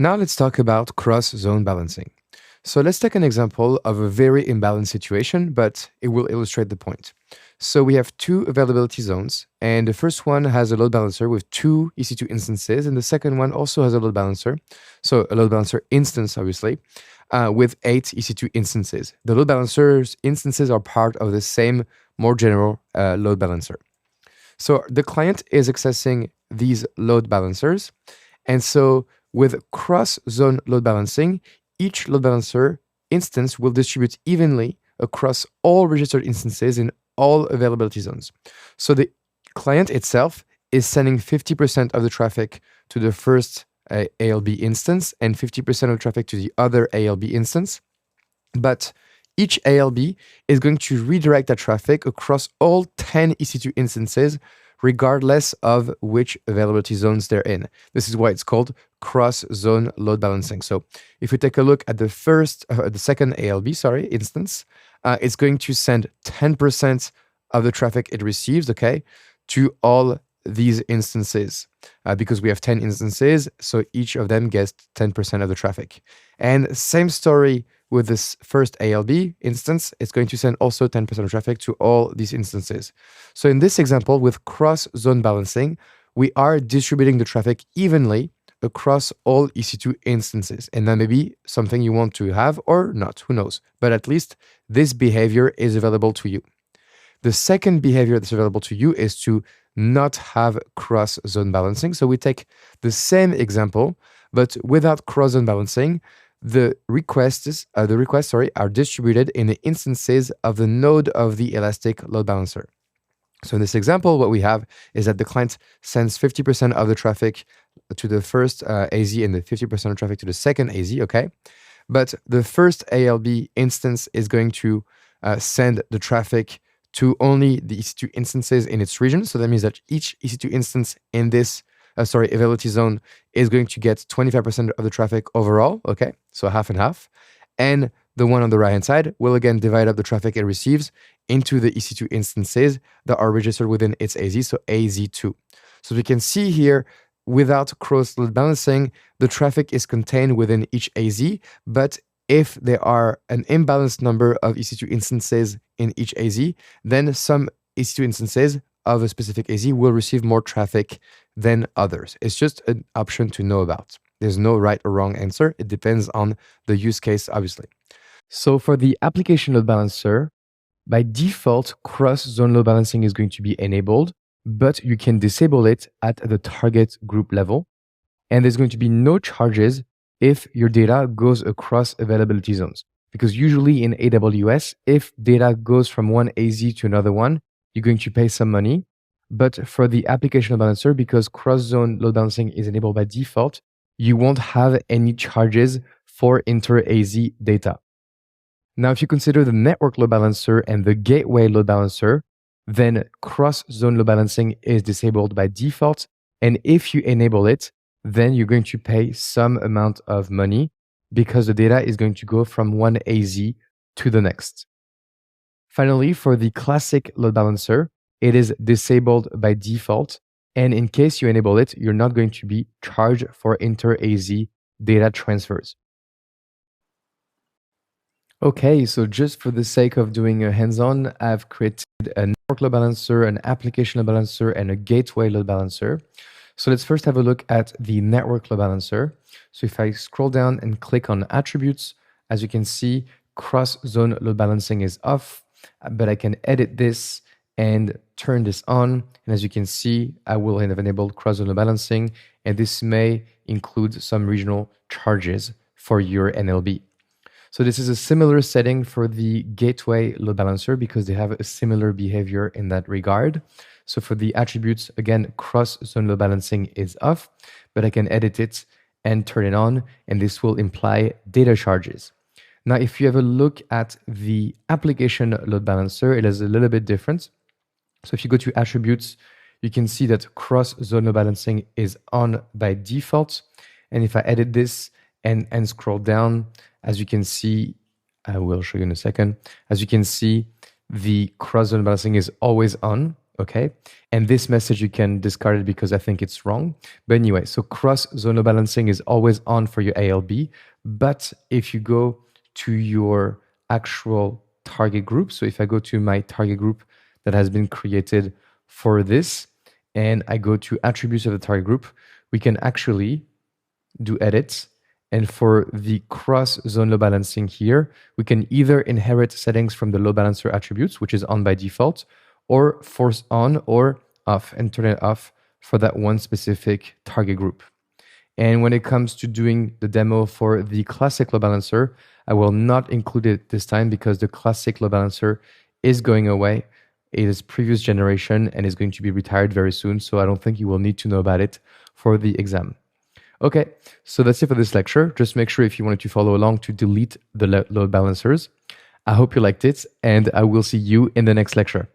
Now let's talk about cross-zone balancing. So let's take an example of a very imbalanced situation, but it will illustrate the point. So we have two availability zones, and the first one has a load balancer with two EC2 instances, and the second one also has a load balancer. So a load balancer instance, obviously, with 8 EC2 instances. The load balancer's instances are part of the same, more general load balancer. So the client is accessing these load balancers, and so with cross-zone load balancing, each load balancer instance will distribute evenly across all registered instances in all availability zones. So the client itself is sending 50% of the traffic to the first ALB instance and 50% of traffic to the other ALB instance. But each ALB is going to redirect that traffic across all 10 EC2 instances, regardless of which availability zones they're in. This is why it's called cross-zone load balancing. So if we take a look at the second ALB, instance, it's going to send 10% of the traffic it receives, okay, to all these instances, because we have 10 instances, so each of them gets 10% of the traffic. And same story with this first ALB instance, it's going to send also 10% of traffic to all these instances. So in this example, with cross-zone balancing, we are distributing the traffic evenly across all EC2 instances. And that may be something you want to have or not, who knows. But at least this behavior is available to you. The second behavior that's available to you is to not have cross-zone balancing. So we take the same example, but without cross-zone balancing, the requests are distributed in the instances of the node of the elastic load balancer. So in this example, what we have is that the client sends 50% of the traffic to the first AZ and the 50% of traffic to the second AZ, okay? But the first ALB instance is going to send the traffic to only the EC2 instances in its region. So that means that each EC2 instance in this availability zone is going to get 25% of the traffic overall, okay? So half and half. And the one on the right-hand side will again divide up the traffic it receives into the EC2 instances that are registered within its AZ, so AZ2. So we can see here, without cross-load balancing, the traffic is contained within each AZ, but if there are an imbalanced number of EC2 instances in each AZ, then some EC2 instances of a specific AZ will receive more traffic than others. It's just an option to know about. There's no right or wrong answer. It depends on the use case, obviously. So for the application load balancer, by default, cross-zone load balancing is going to be enabled, but you can disable it at the target group level. And there's going to be no charges if your data goes across availability zones. Because usually in AWS, if data goes from one AZ to another one, you're going to pay some money. But for the application load balancer, because cross-zone load balancing is enabled by default, you won't have any charges for inter-AZ data. Now, if you consider the network load balancer and the gateway load balancer, then cross-zone load balancing is disabled by default. And if you enable it, then you're going to pay some amount of money because the data is going to go from one AZ to the next. Finally, for the classic load balancer, it is disabled by default. And in case you enable it, you're not going to be charged for inter-AZ data transfers. Okay, so just for the sake of doing a hands-on, I've created a network load balancer, an application load balancer, and a gateway load balancer. So let's first have a look at the network load balancer. So if I scroll down and click on attributes, as you can see, cross-zone load balancing is off, but I can edit this and turn this on. And as you can see, I will have enabled cross-zone load balancing, and this may include some regional charges for your NLB. So this is a similar setting for the gateway load balancer because they have a similar behavior in that regard. So for the attributes, again, cross-zone load balancing is off, but I can edit it and turn it on, and this will imply data charges. Now, if you have a look at the application load balancer, it is a little bit different. So if you go to attributes, you can see that cross-zone load balancing is on by default. And if I edit this and scroll down, as you can see, I will show you in a second. As you can see, the cross-zone balancing is always on, okay? And this message, you can discard it because I think it's wrong. But anyway, so cross zone load balancing is always on for your ALB. But if you go to your actual target group, so if I go to my target group that has been created for this, and I go to attributes of the target group, we can actually do edits. And for the cross zone load balancing here, we can either inherit settings from the load balancer attributes, which is on by default, or force on or off and turn it off for that one specific target group. And when it comes to doing the demo for the classic load balancer, I will not include it this time because the classic load balancer is going away. It is previous generation and is going to be retired very soon. So I don't think you will need to know about it for the exam. Okay, so that's it for this lecture. Just make sure if you wanted to follow along to delete the load balancers. I hope you liked it, and I will see you in the next lecture.